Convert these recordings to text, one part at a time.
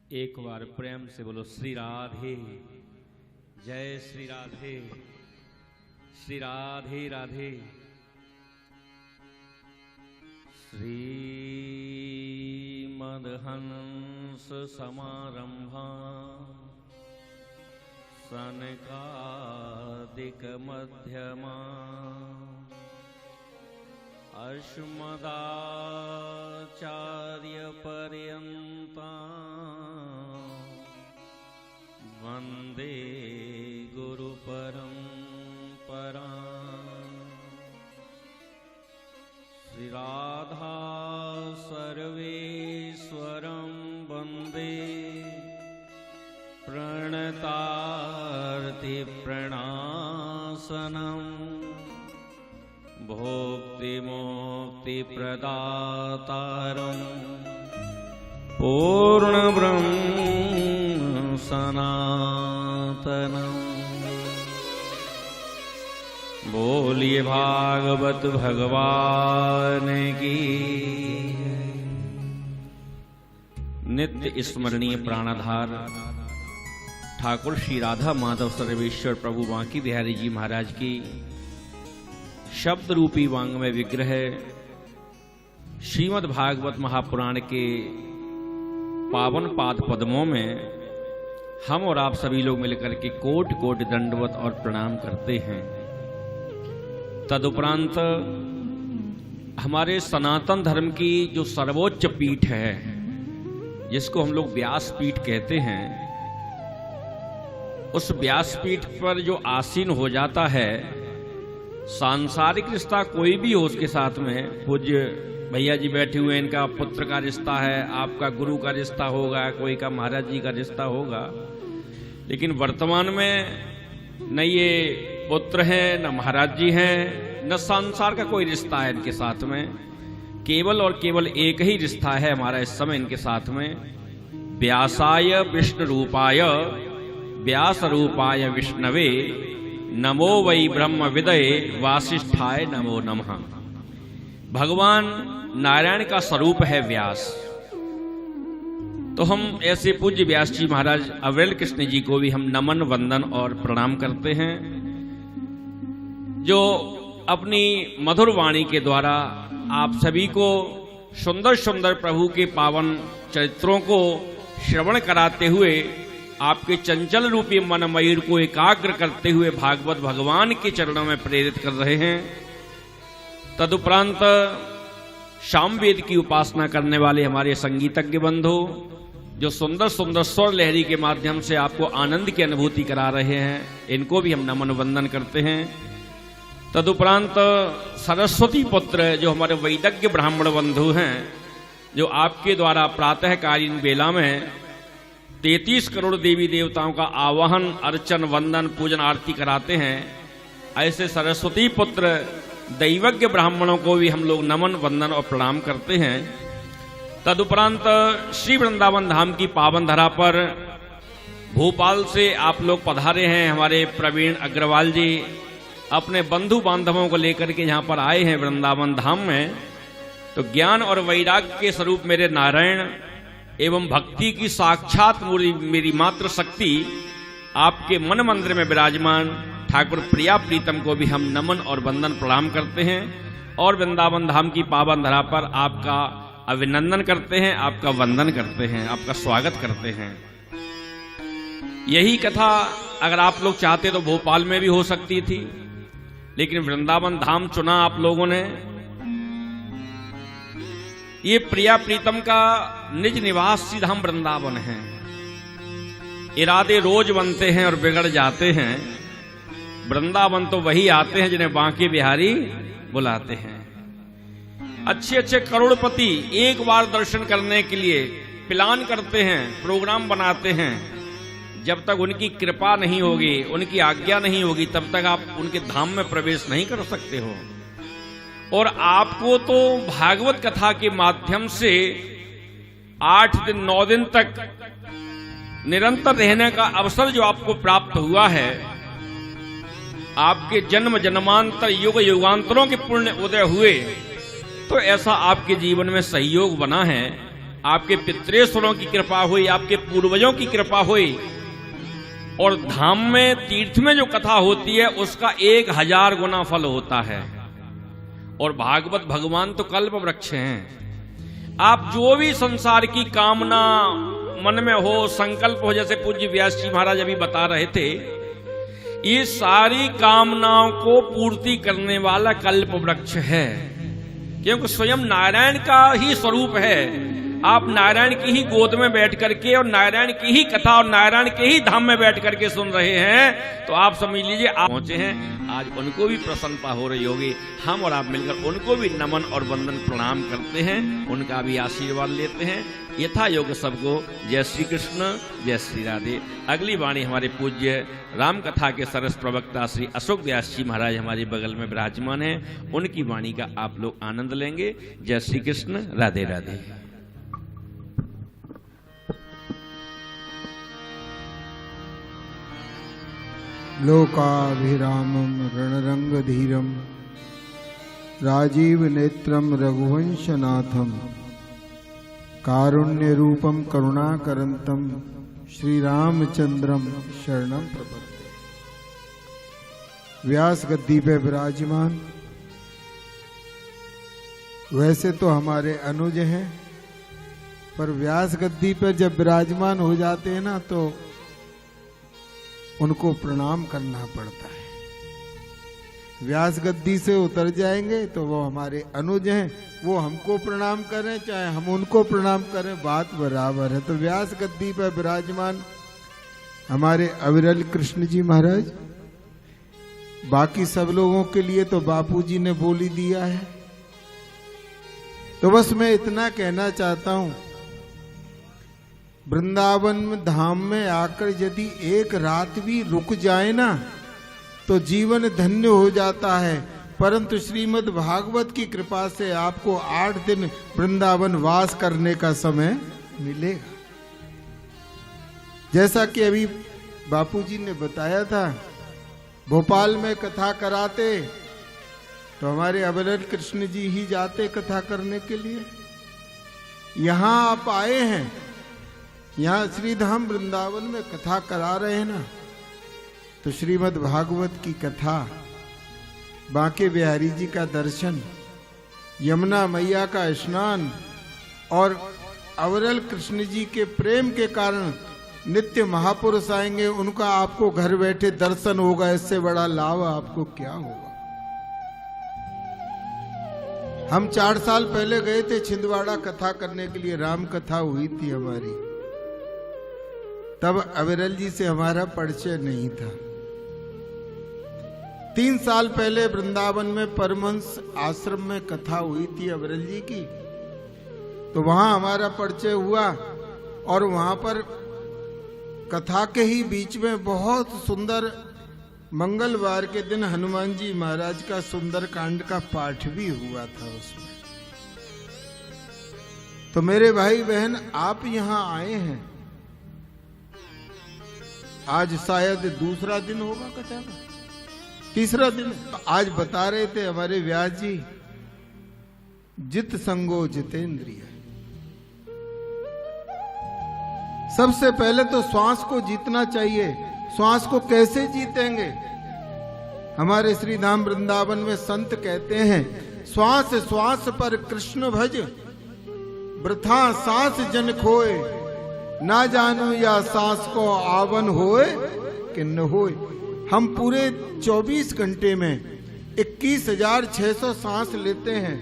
एक बार प्रेम से बोलो श्री राधे। जय श्री राधे। श्री राधे राधे। श्रीमद्हंस समारंभा सनकादिक मध्यमा अस्मदाचार्य पर्यन्ता वंदे गुरु परंपरा। श्री राधा सर्वेश्वरं वंदे प्रणतार्ति प्रणासनम् भोक्ति मोक्ति प्रदातारं पूर्ण ब्रह्म सनातनम्। बोलिए भागवत भगवान की। नित्य स्मरणीय प्राणाधार ठाकुर श्री राधा माधव सर्वेश्वर प्रभु बांकी बिहारी जी महाराज की शब्द रूपी वांग्मय विग्रह श्रीमद् भागवत महापुराण के पावन पाद पद्मों में हम और आप सभी लोग मिलकर के कोटि कोटि दंडवत और प्रणाम करते हैं। तदुपरांत हमारे सनातन धर्म की जो सर्वोच्च पीठ है, जिसको हम लोग व्यास पीठ कहते हैं, उस व्यास पीठ पर जो आसीन हो जाता है, सांसारिक रिश्ता कोई भी हो उसके साथ में, पूज्य भैया जी बैठे हुए, इनका पुत्र का रिश्ता है, आपका गुरु का रिश्ता होगा, कोई का महाराज जी का रिश्ता होगा, लेकिन वर्तमान में न ये पुत्र हैं, न महाराज जी हैं, न संसार का कोई रिश्ता है इनके साथ में। केवल और केवल एक ही रिश्ता है हमारा इस समय इनके साथ में। व्यासाय विष्णु रूपाय व्यास रूपाय विष्णवे नमो वै ब्रह्म विदये वासिष्ठाय नमो नमः। भगवान नारायण का स्वरूप है व्यास। तो हम ऐसे पूज्य व्यास जी महाराज अविरल कृष्ण जी को भी हम नमन वंदन और प्रणाम करते हैं, जो अपनी मधुर वाणी के द्वारा आप सभी को सुंदर सुंदर प्रभु के पावन चरित्रों को श्रवण कराते हुए आपके चंचल रूपी मन मयूर को एकाग्र करते हुए भागवत भगवान के चरणों में प्रेरित कर रहे हैं। तदुपरांत सामवेद की उपासना करने वाले हमारे संगीतज्ञ बंधु, जो सुंदर सुंदर स्वर लहरी के माध्यम से आपको आनंद की अनुभूति करा रहे हैं, इनको भी हम नमन वंदन करते हैं। तदुपरांत सरस्वती पुत्र जो हमारे वैदज्ञ ब्राह्मण बंधु हैं, जो आपके द्वारा प्रातःकालीन बेला में 33 करोड़ देवी देवताओं का आवाहन, अर्चन, वंदन, पूजन, आरती कराते हैं, ऐसे सरस्वती पुत्र दैवज्ञ ब्राह्मणों को भी हम लोग नमन वंदन और प्रणाम करते हैं। तदुपरांत श्री वृंदावन धाम की पावन धरा पर भोपाल से आप लोग पधारे हैं। हमारे प्रवीण अग्रवाल जी अपने बंधु बांधवों को लेकर के यहाँ पर आए हैं वृंदावन धाम में। तो ज्ञान और वैराग्य के स्वरूप मेरे नारायण एवं भक्ति की साक्षात मेरी मात्र शक्ति आपके मन मंदिर में विराजमान ठाकुर प्रिया प्रीतम को भी हम नमन और वंदन प्रणाम करते हैं और वृंदावन धाम की पावन धरा पर आपका अभिनंदन करते हैं, आपका वंदन करते हैं, आपका स्वागत करते हैं। यही कथा अगर आप लोग चाहते तो भोपाल में भी हो सकती थी, लेकिन वृंदावन धाम चुना आप लोगों ने। ये प्रिया प्रीतम का निज निवास धाम वृंदावन है। इरादे रोज बनते हैं और बिगड़ जाते हैं। वृंदावन तो वही आते हैं जिन्हें बांके बिहारी बुलाते हैं। अच्छे अच्छे करोड़पति एक बार दर्शन करने के लिए प्लान करते हैं, प्रोग्राम बनाते हैं। जब तक उनकी कृपा नहीं होगी, उनकी आज्ञा नहीं होगी, तब तक आप उनके धाम में प्रवेश नहीं कर सकते हो। और आपको तो भागवत कथा के माध्यम से 8 दिन 9 दिन तक निरंतर रहने का अवसर जो आपको प्राप्त हुआ है, आपके जन्म जन्मांतर युग युगांतरों के पुण्य उदय हुए, तो ऐसा आपके जीवन में सहयोग बना है। आपके पितृेश्वरों की कृपा हुई, आपके पूर्वजों की कृपा हुई, और धाम में तीर्थ में जो कथा होती है उसका 1000 गुना फल होता है। और भागवत भगवान तो कल्प वृक्ष हैं। आप जो भी संसार की कामना मन में हो, संकल्प हो, जैसे पूज्य व्यास जी महाराज अभी बता रहे थे, ये सारी कामनाओं को पूर्ति करने वाला कल्प वृक्ष है, क्योंकि स्वयं नारायण का ही स्वरूप है। आप नारायण की ही गोद में बैठ करके और नारायण की ही कथा और नारायण के ही धाम में बैठ करके सुन रहे हैं, तो आप समझ लीजिए आप पहुंचे हैं। आज उनको भी प्रसन्नता हो रही होगी। हम और आप मिलकर उनको भी नमन और वंदन प्रणाम करते हैं, उनका भी आशीर्वाद लेते हैं। यथा योग सबको जय श्री कृष्ण, जय श्री राधे। अगली वाणी हमारे पूज्य राम कथा के सरस प्रवक्ता श्री अशोक व्यास जी महाराज हमारे बगल में विराजमान हैं, उनकी वाणी का आप लोग आनंद लेंगे। जय श्री कृष्ण, राधे राधे। लोकाभिरामं रणरंगधीरं राजीव नेत्रं रघुवंशनाथं कारुण्यरूपं करुणाकरंतं श्रीरामचंद्रं शरणं प्रपद्ये। व्यास गद्दी पे विराजमान वैसे तो हमारे अनुज हैं, पर व्यास गद्दी पर जब विराजमान हो जाते हैं ना तो उनको प्रणाम करना पड़ता है। व्यास गद्दी से उतर जाएंगे तो वो हमारे अनुज हैं, वो हमको प्रणाम करें चाहे हम उनको प्रणाम करें, बात बराबर है। तो व्यास गद्दी पर विराजमान हमारे अविरल कृष्ण जी महाराज, बाकी सब लोगों के लिए तो बापूजी ने बोल ही दिया है। तो बस मैं इतना कहना चाहता हूं, वृंदावन धाम में आकर यदि एक रात भी रुक जाए ना तो जीवन धन्य हो जाता है। परंतु श्रीमद् भागवत की कृपा से आपको 8 दिन वृंदावन वास करने का समय मिलेगा। जैसा कि अभी बापूजी ने बताया था, भोपाल में कथा कराते तो हमारे अविरल कृष्ण जी ही जाते कथा करने के लिए। यहां आप आए हैं, यहाँ श्रीधाम वृंदावन में कथा करा रहे हैं ना, तो श्रीमद् भागवत की कथा, बांके बिहारी जी का दर्शन, यमुना मैया का स्नान और अविरल कृष्ण जी के प्रेम के कारण नित्य महापुरुष आएंगे, उनका आपको घर बैठे दर्शन होगा। इससे बड़ा लाभ आपको क्या होगा। हम 4 साल पहले गए थे छिंदवाड़ा कथा करने के लिए, राम कथा हुई थी हमारी। तब अविरल जी से हमारा परिचय नहीं था। 3 साल पहले वृंदावन में परमहंस आश्रम में कथा हुई थी अविरल जी की, तो वहां हमारा परिचय हुआ। और वहां पर कथा के ही बीच में बहुत सुंदर मंगलवार के दिन हनुमान जी महाराज का सुंदर कांड का पाठ भी हुआ था उसमें। तो मेरे भाई बहन, आप यहां आए हैं, आज शायद दूसरा दिन होगा कथा का, तीसरा दिन। आज बता रहे थे हमारे व्यास जी, जित संगो जितेंद्रिय। सबसे पहले तो श्वास को जीतना चाहिए। श्वास को कैसे जीतेंगे? हमारे श्री धाम वृंदावन में संत कहते हैं, श्वास श्वास पर कृष्ण भज, वृथा सांस जन खोए, ना जानो या सांस को आवन होए कि न होए। हम पूरे 24 घंटे में 21,600 सांस लेते हैं।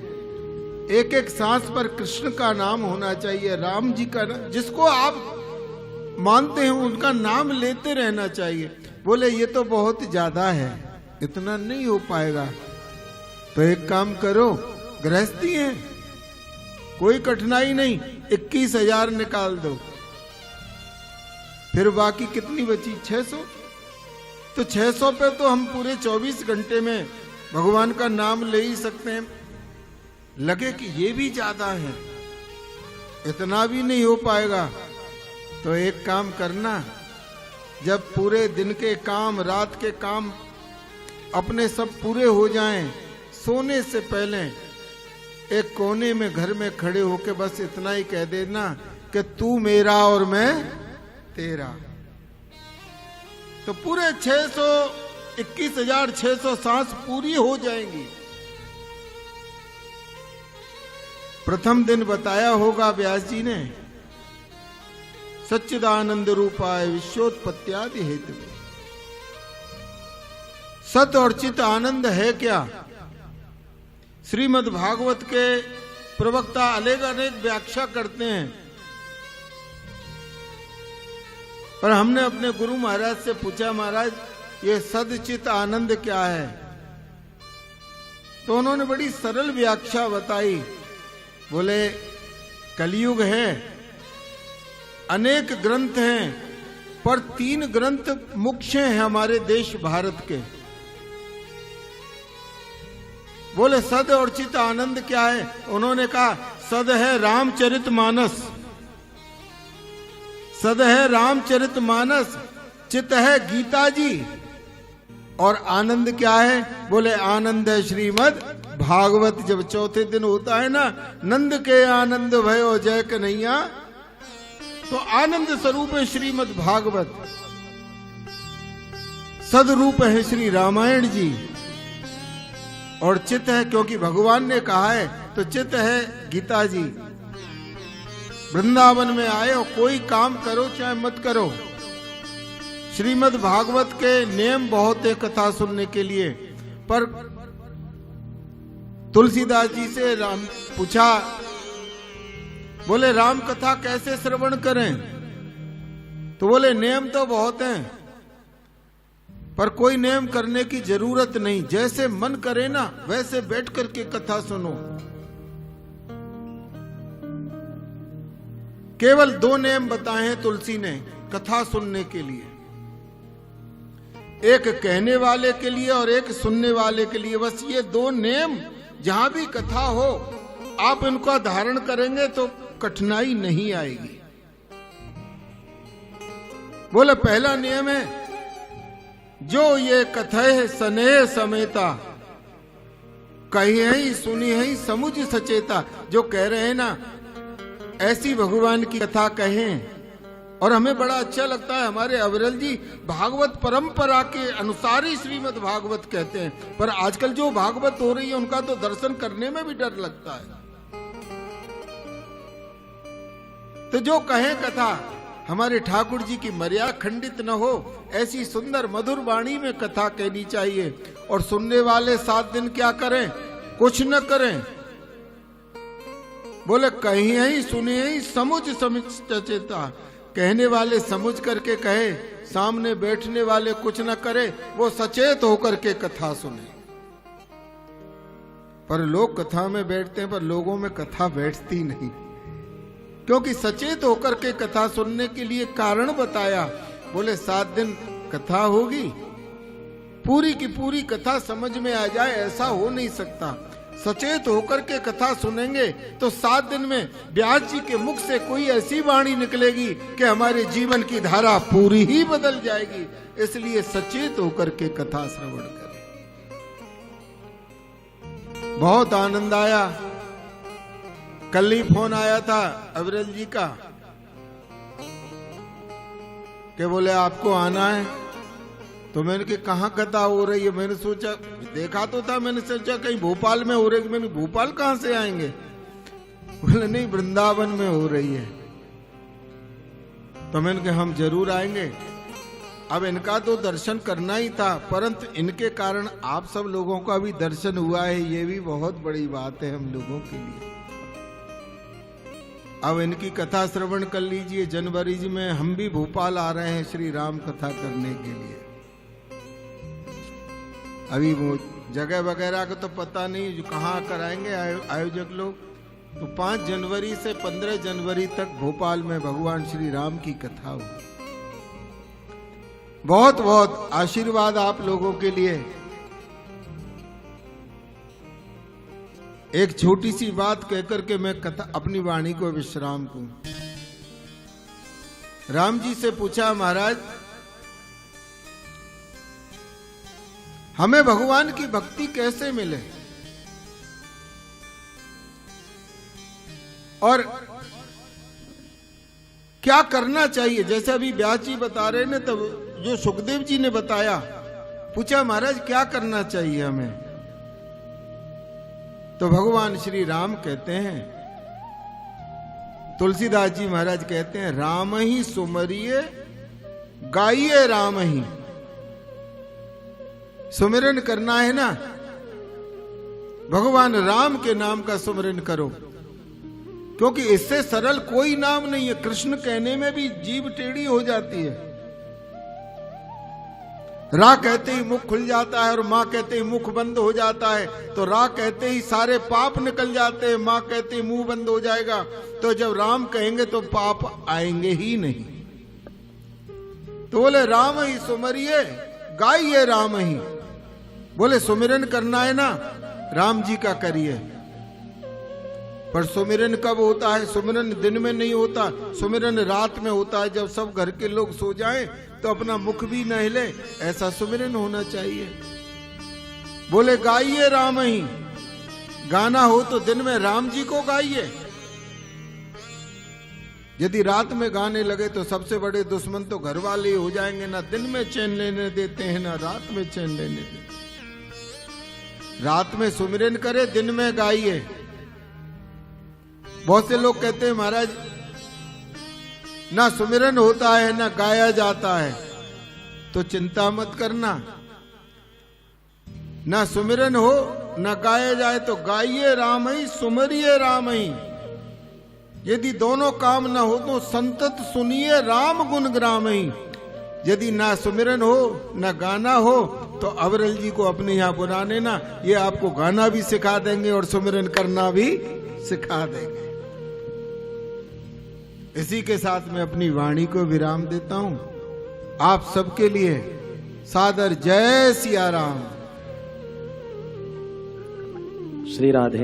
एक एक सांस पर कृष्ण का नाम होना चाहिए, राम जी का नाम, जिसको आप मानते हैं उनका नाम लेते रहना चाहिए। बोले ये तो बहुत ज्यादा है, इतना नहीं हो पाएगा। तो एक काम करो, गृहस्थी है, कोई कठिनाई नहीं, 21,000 निकाल दो, फिर बाकी कितनी बची? 600। तो 600 पे तो हम पूरे 24 घंटे में भगवान का नाम ले ही सकते हैं। लगे कि ये भी ज्यादा है, इतना भी नहीं हो पाएगा, तो एक काम करना, जब पूरे दिन के काम, रात के काम अपने सब पूरे हो जाएं, सोने से पहले एक कोने में घर में खड़े होके बस इतना ही कह देना कि तू मेरा और मैं तेरा, तो पूरे 21,600 सांस पूरी हो जाएंगी। प्रथम दिन बताया होगा व्यास जी ने, सच्चिदानंद रूपाय विश्वोत्पत्त्यादि हेतु। सत और चित आनंद है क्या? श्रीमद् भागवत के प्रवक्ता अनेक व्याख्या करते हैं, पर हमने अपने गुरु महाराज से पूछा, महाराज ये सदचित आनंद क्या है? तो उन्होंने बड़ी सरल व्याख्या बताई। बोले कलयुग है, अनेक ग्रंथ हैं, पर 3 ग्रंथ मुख्य हैं हमारे देश भारत के। बोले सद और चित आनंद क्या है? उन्होंने कहा सद है रामचरितमानस, सद है रामचरितमानस, चित है गीता जी, और आनंद क्या है? बोले आनंद है श्रीमद् भागवत। जब चौथे दिन होता है ना, नंद के आनंद भयो जय कन्हैया, तो आनंद स्वरूप है श्रीमद् भागवत, सदरूप है श्री रामायण जी, और चित है क्योंकि भगवान ने कहा है, तो चित है गीता जी। वृंदावन में आए और कोई काम करो चाहे मत करो, श्रीमद् भागवत के नियम बहुत है कथा सुनने के लिए। पर तुलसीदास जी से राम पूछा, बोले राम कथा कैसे श्रवण करें? तो बोले नियम तो बहुत हैं, पर कोई नियम करने की जरूरत नहीं, जैसे मन करे ना वैसे बैठ करके कथा सुनो। केवल 2 नियम बताए हैं तुलसी ने कथा सुनने के लिए, एक कहने वाले के लिए और एक सुनने वाले के लिए। बस ये 2 नियम, जहां भी कथा हो आप इनका धारण करेंगे तो कठिनाई नहीं आएगी। बोले पहला नियम है, जो ये कथय स्नेह समेता, कही है सुनी है समुझ सचेता। जो कह रहे हैं ना ऐसी भगवान की कथा कहें, और हमें बड़ा अच्छा लगता है, हमारे अविरल जी भागवत परंपरा के अनुसार ही श्रीमद् भागवत कहते हैं। पर आजकल जो भागवत हो रही है उनका तो दर्शन करने में भी डर लगता है। तो जो कहे कथा, हमारे ठाकुर जी की मर्यादा खंडित न हो, ऐसी सुंदर मधुर वाणी में कथा कहनी चाहिए। और सुनने वाले 7 दिन क्या करें? कुछ न करें। बोले कहीं ही सुने ही समुझ सचेता, कहने वाले समझ करके कहे, सामने बैठने वाले कुछ न करे, वो सचेत होकर के कथा सुने। पर लोग कथा में बैठते हैं, पर लोगों में कथा बैठती नहीं, क्योंकि सचेत होकर के कथा सुनने के लिए कारण बताया। बोले 7 दिन कथा होगी, पूरी की पूरी कथा समझ में आ जाए ऐसा हो नहीं सकता। सचेत होकर के कथा सुनेंगे तो 7 दिन में व्यास जी के मुख से कोई ऐसी वाणी निकलेगी कि हमारे जीवन की धारा पूरी ही बदल जाएगी। इसलिए सचेत होकर के कथा श्रवण करें। बहुत आनंद आया। कल ही फोन आया था अविरल जी का कि बोले आपको आना है। तो मैंने कि कहाँ कथा हो रही है? मैंने सोचा, देखा तो था, मैंने सोचा कहीं भोपाल में हो रही है। मैंने भोपाल कहाँ से आएंगे? बोले नहीं, वृंदावन में हो रही है। तो मैंने कहा हम जरूर आएंगे। अब इनका तो दर्शन करना ही था, परंतु इनके कारण आप सब लोगों का भी दर्शन हुआ है, ये भी बहुत बड़ी बात है हम लोगों के लिए। अब इनकी कथा श्रवण कर लीजिए। जनवरी में हम भी भोपाल आ रहे हैं श्री राम कथा करने के लिए। अभी वो जगह वगैरह का तो पता नहीं, जो कहाँ कराएंगे आयोजक लोग। तो 5 जनवरी से 15 जनवरी तक भोपाल में भगवान श्री राम की कथा हो। बहुत बहुत आशीर्वाद आप लोगों के लिए। एक छोटी सी बात कहकर के मैं कथा अपनी वाणी को विश्राम दूं। राम जी से पूछा, महाराज हमें भगवान की भक्ति कैसे मिले? और क्या करना चाहिए। जैसे अभी व्यास जी बता रहे ने, तब जो सुखदेव जी ने बताया, पूछा महाराज क्या करना चाहिए हमें, तो भगवान श्री राम कहते हैं, तुलसीदास जी महाराज कहते हैं, राम ही सुमरिए गाइए राम ही। सुमिरन करना है ना, भगवान राम के नाम का सुमिरन करो, क्योंकि इससे सरल कोई नाम नहीं है। कृष्ण कहने में भी जीभ टेढ़ी हो जाती है। रा कहते ही मुख खुल जाता है और मां कहते ही मुख बंद हो जाता है। तो रा कहते ही सारे पाप निकल जाते हैं, मां कहते ही मुंह बंद हो जाएगा। तो जब राम कहेंगे तो पाप आएंगे ही नहीं। तो बोले राम ही सुमरिए गाइए राम ही। बोले सुमिरन करना है ना, राम जी का करिए। पर सुमिरन कब होता है? सुमिरन दिन में नहीं होता, सुमिरन रात में होता है। जब सब घर के लोग सो जाएं तो अपना मुख भी न हिले, ऐसा सुमिरन होना चाहिए। बोले गाइए राम ही। गाना हो तो दिन में राम जी को गाइए। यदि रात में गाने लगे तो सबसे बड़े दुश्मन तो घर वाले ही हो जाएंगे। ना दिन में चैन लेने देते हैं, ना रात में चैन लेने देते। रात में सुमिरन करे, दिन में गाइए। बहुत से लोग कहते हैं महाराज ना सुमिरन होता है ना गाया जाता है। तो चिंता मत करना, ना सुमिरन हो ना गाया जाए तो गाइए राम ही सुमरिए राम ही। यदि दोनों काम ना हो तो संतत सुनिए राम गुण ग्राम ही। यदि ना सुमिरन हो ना गाना हो तो अवरल जी को अपने यहां बुला लेना, ये आपको गाना भी सिखा देंगे और सुमिरन करना भी सिखा देंगे। इसी के साथ मैं अपनी वाणी को विराम देता हूं। आप सबके लिए सादर जय सिया राम। श्री राधे।